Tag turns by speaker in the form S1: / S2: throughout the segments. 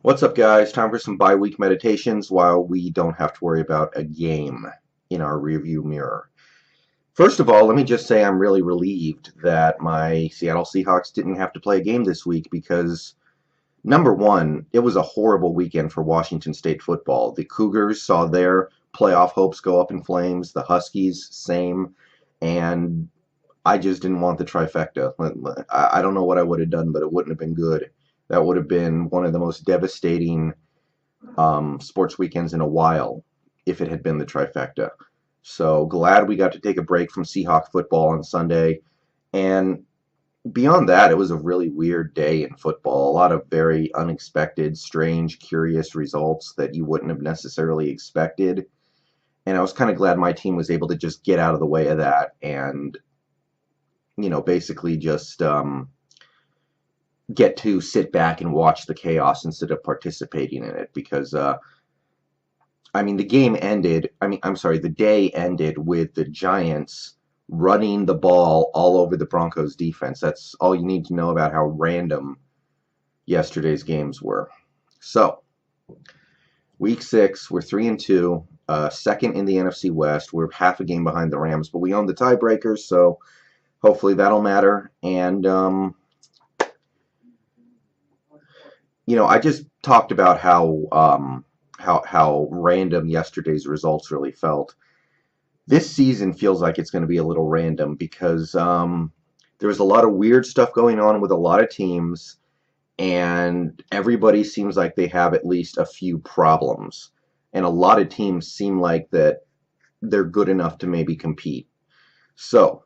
S1: What's up, guys? Time for some bi-week meditations while we don't have to worry about a game in our rearview mirror. First of all, let me just say I'm really relieved that my Seattle Seahawks didn't have to play a game this week because, number one, it was a horrible weekend for Washington State football. The Cougars saw their playoff hopes go up in flames, the Huskies, same, and I just didn't want the trifecta. I don't know what I would have done, but it wouldn't have been good. That would have been one of the most devastating sports weekends in a while if it had been the trifecta. So glad we got to take a break from Seahawk football on Sunday. And beyond that, it was a really weird day in football. A lot of very unexpected, strange, curious results that you wouldn't have necessarily expected. And I was kind of glad my team was able to just get out of the way of that and, basically just get to sit back and watch the chaos instead of participating in it because the day ended with the Giants running the ball all over the Broncos defense. That's all you need to know about how random yesterday's games were. So, week 6, we're 3-2, second in the NFC West. We're half a game behind the Rams, but we own the tiebreakers, so hopefully that'll matter. And I just talked about how random yesterday's results really felt. This season feels like it's going to be a little random because there's a lot of weird stuff going on with a lot of teams, and everybody seems like they have at least a few problems. And a lot of teams seem like that they're good enough to maybe compete. So,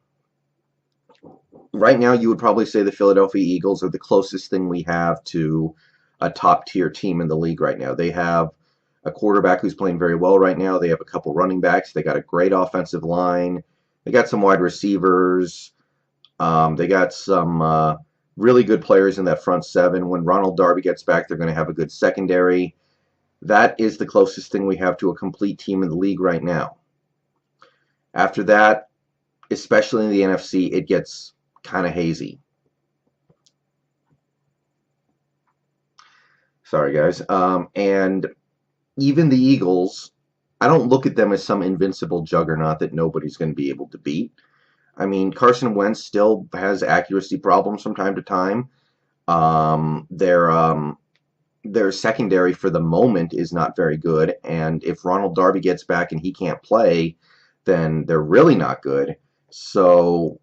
S1: right now you would probably say the Philadelphia Eagles are the closest thing we have to a top-tier team in the league right now. They have a quarterback who's playing very well right now. They have a couple running backs. They got a great offensive line. They got some wide receivers. They got some really good players in that front seven. When Ronald Darby gets back, they're going to have a good secondary. That is the closest thing we have to a complete team in the league right now. After that, especially in the NFC, it gets kind of hazy. Sorry, guys. And even the Eagles, I don't look at them as some invincible juggernaut that nobody's going to be able to beat. I mean, Carson Wentz still has accuracy problems from time to time. Their secondary for the moment is not very good, and if Ronald Darby gets back and he can't play, then they're really not good. So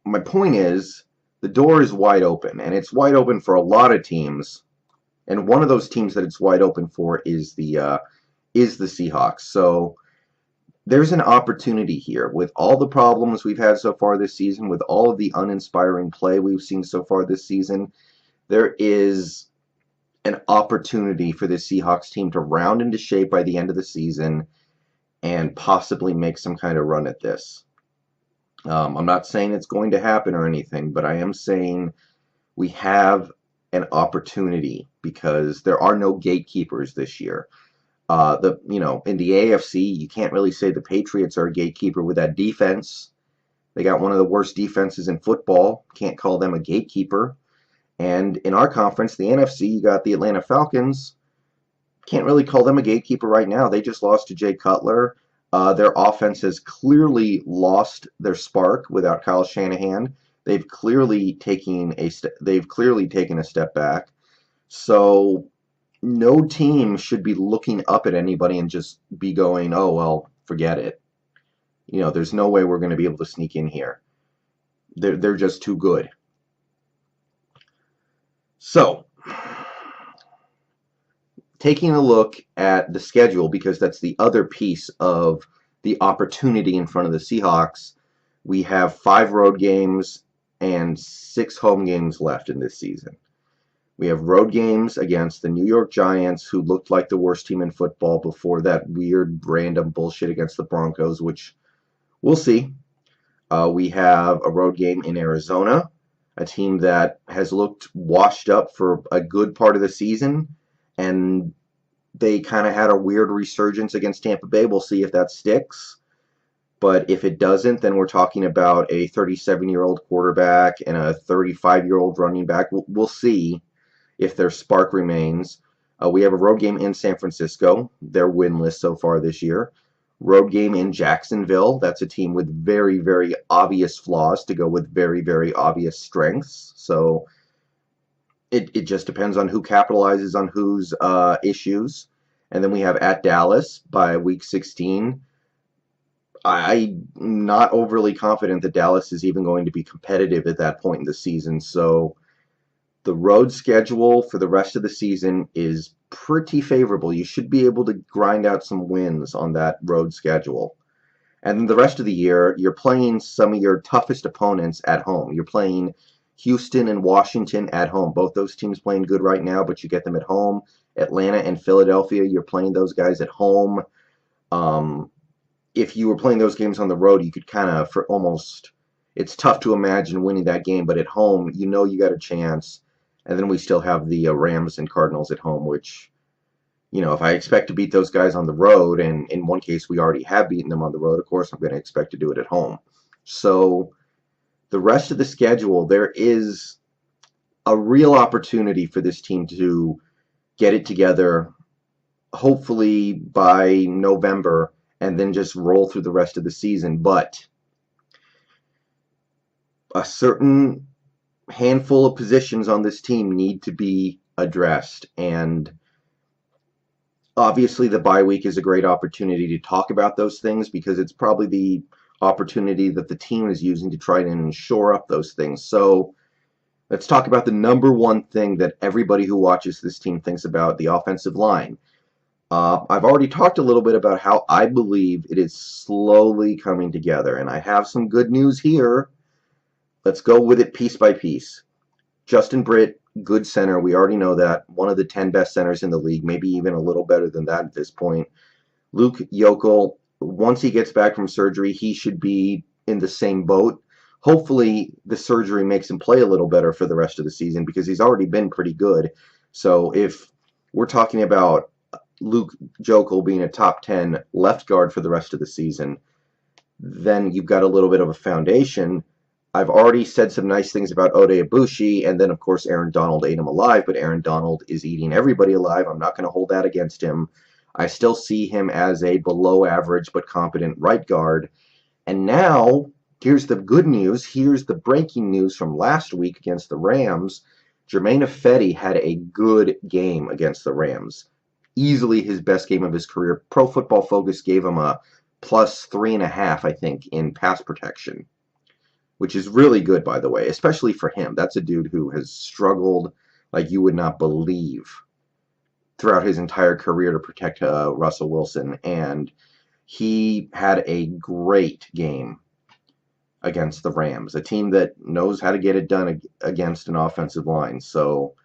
S1: my point is, the door is wide open, and it's wide open for a lot of teams. And one of those teams that it's wide open for is the Seahawks. So there's an opportunity here with all the problems we've had so far this season, with all of the uninspiring play we've seen so far this season. There is an opportunity for the Seahawks team to round into shape by the end of the season and possibly make some kind of run at this. I'm not saying it's going to happen or anything, but I am saying we have an opportunity because there are no gatekeepers this year. In the AFC, you can't really say the Patriots are a gatekeeper with that defense. They got one of the worst defenses in football. Can't call them a gatekeeper. And in our conference, the NFC, you got the Atlanta Falcons. Can't really call them a gatekeeper right now. They just lost to Jay Cutler. Their offense has clearly lost their spark without Kyle Shanahan. They've clearly taken a step back. So no team should be looking up at anybody and just be going, "Oh well, forget it." There's no way we're going to be able to sneak in here. They're just too good. So, taking a look at the schedule, because that's the other piece of the opportunity in front of the Seahawks, we have 5 road games and 6 home games left in this season. We have road games against the New York Giants, who looked like the worst team in football before that weird random bullshit against the Broncos, which we'll see. We have a road game in Arizona, a team that has looked washed up for a good part of the season, and they kind of had a weird resurgence against Tampa Bay. We'll see if that sticks. But if it doesn't, then we're talking about a 37-year-old quarterback and a 35-year-old running back. We'll see if their spark remains. We have a road game in San Francisco. They're winless so far this year. Road game in Jacksonville. That's a team with very, very obvious flaws to go with very, very obvious strengths. So it just depends on who capitalizes on whose issues. And then we have at Dallas by week 16. I'm not overly confident that Dallas is even going to be competitive at that point in the season. So the road schedule for the rest of the season is pretty favorable. You should be able to grind out some wins on that road schedule. And then the rest of the year, you're playing some of your toughest opponents at home. You're playing Houston and Washington at home. Both those teams playing good right now, but you get them at home. Atlanta and Philadelphia, you're playing those guys at home. If you were playing those games on the road, you could kind of, for almost, it's tough to imagine winning that game, but at home, you know you got a chance. And then we still have the Rams and Cardinals at home, which, you know, if I expect to beat those guys on the road, and in one case we already have beaten them on the road, of course I'm going to expect to do it at home. So the rest of the schedule, there is a real opportunity for this team to get it together, hopefully by November, and then just roll through the rest of the season. But a certain handful of positions on this team need to be addressed, and obviously the bye week is a great opportunity to talk about those things, because it's probably the opportunity that the team is using to try and shore up those things. So let's talk about the number one thing that everybody who watches this team thinks about: the offensive line. I've already talked a little bit about how I believe it is slowly coming together, and I have some good news here. Let's go with it piece by piece. Justin Britt, good center. We already know that. One of the 10 best centers in the league, maybe even a little better than that at this point. Luke Joeckel, once he gets back from surgery, he should be in the same boat. Hopefully, the surgery makes him play a little better for the rest of the season, because he's already been pretty good. So if we're talking about Luke Joeckel being a top 10 left guard for the rest of the season, then you've got a little bit of a foundation. I've already said some nice things about Ode Ibushi, and then, of course, Aaron Donald ate him alive, but Aaron Donald is eating everybody alive. I'm not going to hold that against him. I still see him as a below-average but competent right guard. And now, here's the good news. Here's the breaking news from last week against the Rams. Germain Ifedi had a good game against the Rams. Easily his best game of his career. Pro Football Focus gave him a plus 3.5, I think, in pass protection, which is really good, by the way, especially for him. That's a dude who has struggled like you would not believe throughout his entire career to protect Russell Wilson, and he had a great game against the Rams, a team that knows how to get it done against an offensive line. So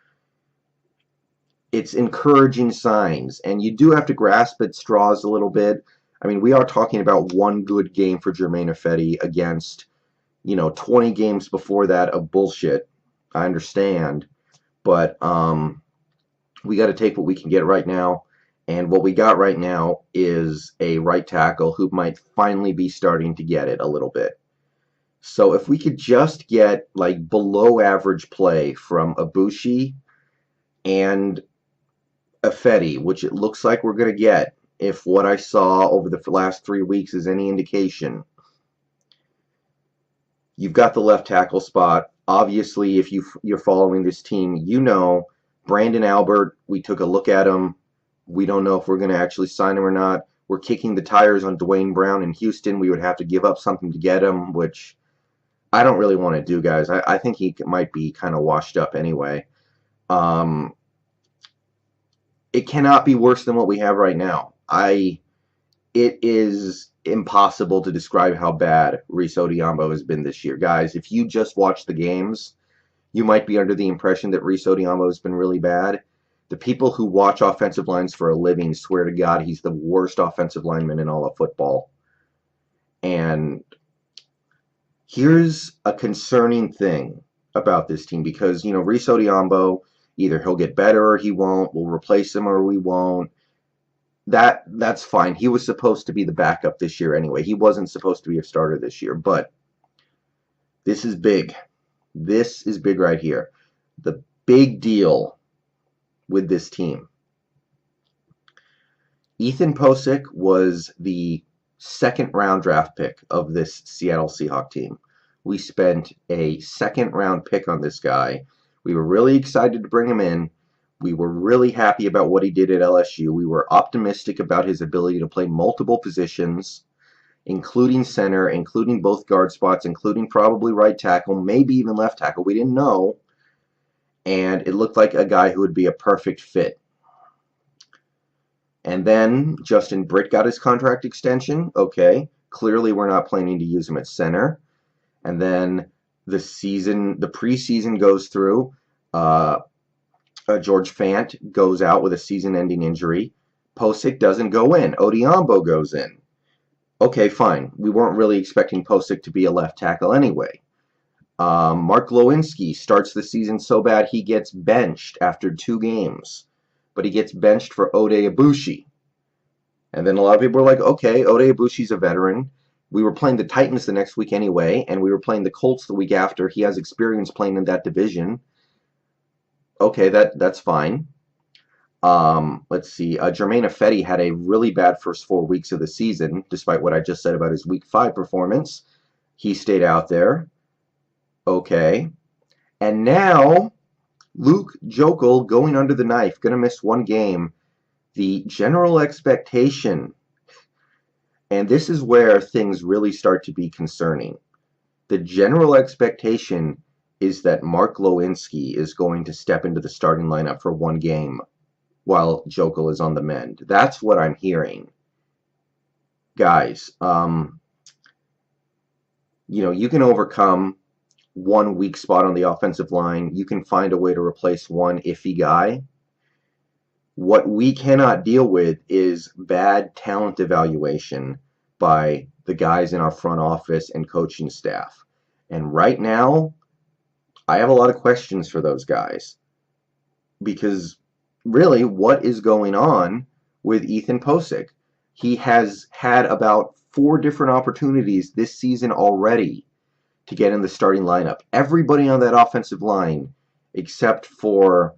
S1: it's encouraging signs, and you do have to grasp at straws a little bit. I mean, we are talking about one good game for Germain Ifedi against, 20 games before that of bullshit. I understand, but we got to take what we can get right now, and what we got right now is a right tackle who might finally be starting to get it a little bit. So if we could just get like below average play from Ibushi and Ifedi, which it looks like we're going to get, if what I saw over the last 3 weeks is any indication, you've got the left tackle spot. Obviously, if you're following this team, Brandon Albert, we took a look at him. We don't know if we're going to actually sign him or not. We're kicking the tires on Dwayne Brown in Houston. We would have to give up something to get him, which I don't really want to do, guys. I think he might be kind of washed up anyway. It cannot be worse than what we have right now. It is impossible to describe how bad Reese Odhiambo has been this year. Guys, if you just watch the games, you might be under the impression that Reese Odhiambo has been really bad. The people who watch offensive lines for a living swear to God he's the worst offensive lineman in all of football. And here's a concerning thing about this team, because, Reese Odhiambo, either he'll get better or he won't. We'll replace him or we won't. That's fine. He was supposed to be the backup this year anyway. He wasn't supposed to be a starter this year, but this is big. This is big right here. The big deal with this team. Ethan Posick was the second-round draft pick of this Seattle Seahawks team. We spent a second-round pick on this guy. We were really excited to bring him in. We were really happy about what he did at LSU. We were optimistic about his ability to play multiple positions, including center, including both guard spots, including probably right tackle, maybe even left tackle. We didn't know. And it looked like a guy who would be a perfect fit. And then Justin Britt got his contract extension. Okay, clearly we're not planning to use him at center. And then the preseason goes through. George Fant goes out with a season-ending injury. Posick doesn't go in. Odiombo goes in. Okay, fine. We weren't really expecting Posick to be a left tackle anyway. Mark Lewinsky starts the season so bad he gets benched after 2 games. But he gets benched for Ode Ibushi. And then a lot of people were like, okay, Ode Ibushi's a veteran. We were playing the Titans the next week anyway, and we were playing the Colts the week after. He has experience playing in that division. Okay, that's fine. Let's see. Jermaine Ifedi had a really bad first 4 weeks of the season, despite what I just said about his Week 5 performance. He stayed out there. Okay. And now Luke Joeckel going under the knife, going to miss 1 game. The general expectation, and this is where things really start to be concerning. The general expectation is that Mark Lewinsky is going to step into the starting lineup for 1 game while Joeckel is on the mend. That's what I'm hearing. Guys, you can overcome 1 weak spot on the offensive line. You can find a way to replace 1 iffy guy. What we cannot deal with is bad talent evaluation by the guys in our front office and coaching staff. And right now, I have a lot of questions for those guys. Because really, what is going on with Ethan Posick? He has had about 4 different opportunities this season already to get in the starting lineup. Everybody on that offensive line, except for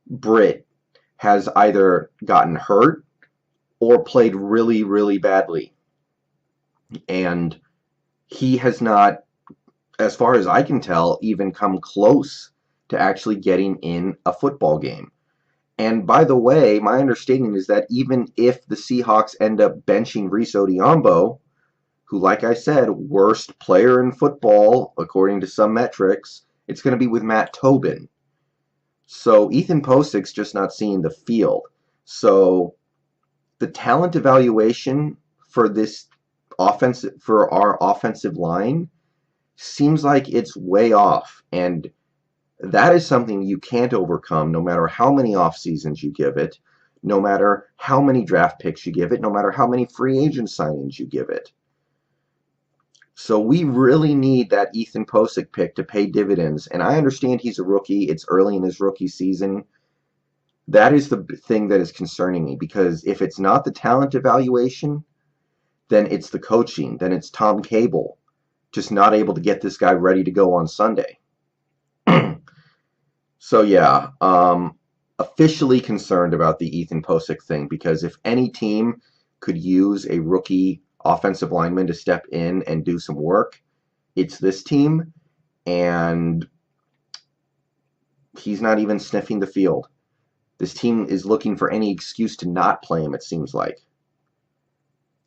S1: Britt, has either gotten hurt or played really, really badly. And he has not, as far as I can tell, even come close to actually getting in a football game. And by the way, my understanding is that even if the Seahawks end up benching Reese Odiombo, who, like I said, worst player in football, according to some metrics, it's going to be with Matt Tobin. So Ethan Posick's just not seeing the field. So the talent evaluation for our offensive line seems like it's way off. And that is something you can't overcome no matter how many off seasons you give it, no matter how many draft picks you give it, no matter how many free agent signings you give it. So we really need that Ethan Posick pick to pay dividends. And I understand he's a rookie. It's early in his rookie season. That is the thing that is concerning me. Because if it's not the talent evaluation, then it's the coaching. Then it's Tom Cable just not able to get this guy ready to go on Sunday. So yeah, officially concerned about the Ethan Posick thing. Because if any team could use a rookie offensive lineman to step in and do some work, it's this team, and he's not even sniffing the field. This team is looking for any excuse to not play him, it seems like.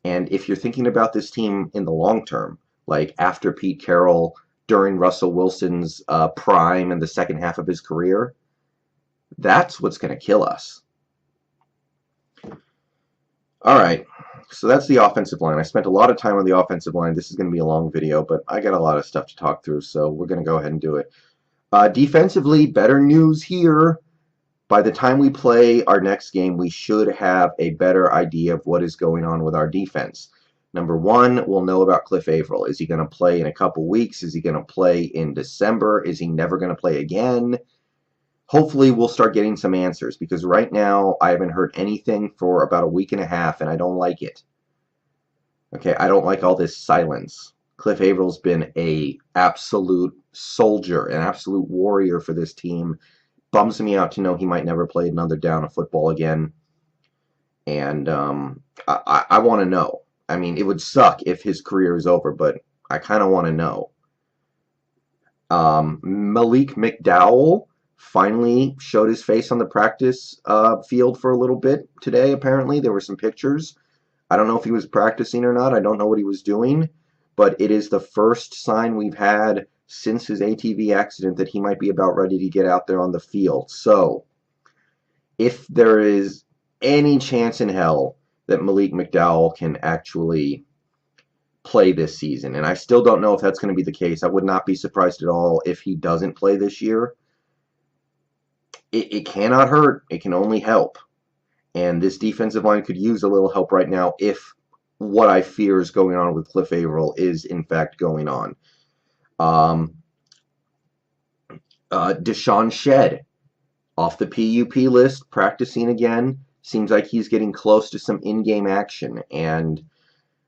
S1: And if you're thinking about this team in the long term, like after Pete Carroll, during Russell Wilson's prime in the second half of his career, that's what's going to kill us. All right. So that's the offensive line. I spent a lot of time on the offensive line. This is going to be a long video, but I got a lot of stuff to talk through, so we're going to go ahead and do it. Defensively, better news here. By the time we play our next game, we should have a better idea of what is going on with our defense. Number 1, we'll know about Cliff Averill. Is he going to play in a couple weeks? Is he going to play in December? Is he never going to play again? Hopefully we'll start getting some answers, because right now I haven't heard anything for about a week and a half, and I don't like it. Okay, I don't like all this silence. Cliff Averill's been an absolute soldier, an absolute warrior for this team bums me out to know he might never play another down of football again. And I want to know. I mean, it would suck if his career is over, but I kind of want to know. Malik McDowell finally showed his face on the practice field for a little bit today, apparently. There were some pictures. I don't know if he was practicing or not. I don't know what he was doing. But it is the first sign we've had since his ATV accident that he might be about ready to get out there on the field. So, if there is any chance in hell that Malik McDowell can actually play this season, and I still don't know if that's going to be the case. I would not be surprised at all if he doesn't play this year. It cannot hurt. It can only help. And this defensive line could use a little help right now if what I fear is going on with Cliff Averill is in fact going on. Deshaun Shedd off the PUP list, practicing again. Seems like he's getting close to some in-game action. And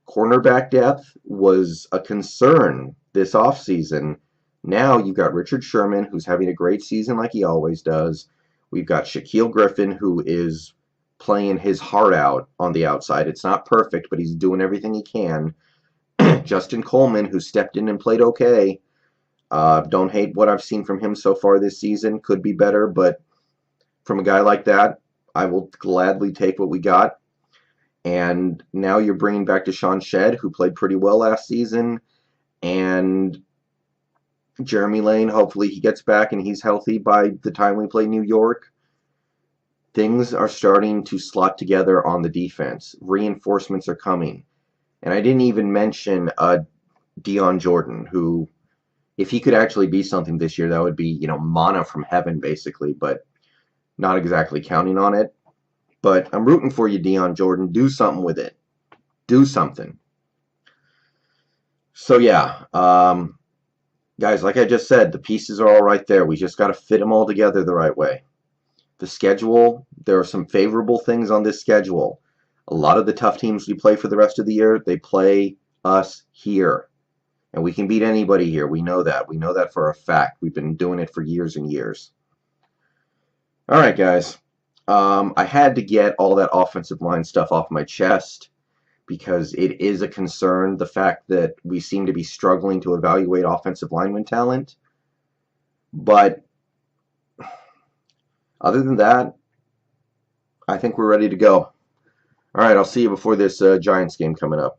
S1: cornerback depth was a concern this offseason. Now you've got Richard Sherman, who's having a great season like he always does. We've got Shaquille Griffin, who is playing his heart out on the outside. It's not perfect, but he's doing everything he can. Justin Coleman, who stepped in and played okay. Don't hate what I've seen from him so far this season. Could be better, but from a guy like that, I will gladly take what we got. And now you're bringing back Deshaun Shedd, who played pretty well last season. And Jeremy Lane, hopefully he gets back and he's healthy by the time we play New York. Things are starting to slot together on the defense. Reinforcements are coming. And I didn't even mention Dion Jordan, who, if he could actually be something this year, that would be, manna from heaven, basically, but not exactly counting on it. But I'm rooting for you, Dion Jordan. Do something with it. Do something. So, yeah. Guys, like I just said, the pieces are all right there. We just got to fit them all together the right way. The schedule, there are some favorable things on this schedule. A lot of the tough teams we play for the rest of the year, they play us here. And we can beat anybody here. We know that. We know that for a fact. We've been doing it for years and years. All right, guys. I had to get all that offensive line stuff off my chest because it is a concern, the fact that we seem to be struggling to evaluate offensive lineman talent. But other than that, I think we're ready to go. All right, I'll see you before this Giants game coming up.